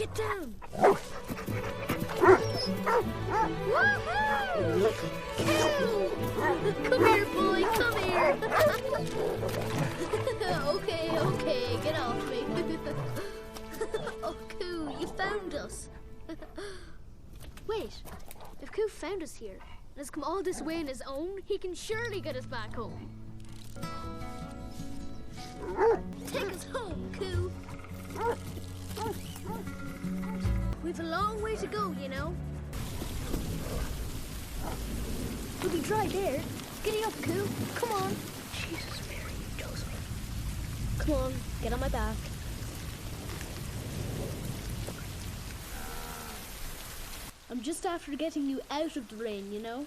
Get down! Come here, boy, come here! Okay, get off me. Oh, Coo, you found us. Wait, if Coo found us here and has come all this way on his own, he can surely get us back home. Take us home, Coo. We've a long way to go, you know. We'll be dry there. Giddy up, Coo. Come on. Jesus, Mary, you chose me. Come on, get on my back. I'm just after getting you out of the rain, you know.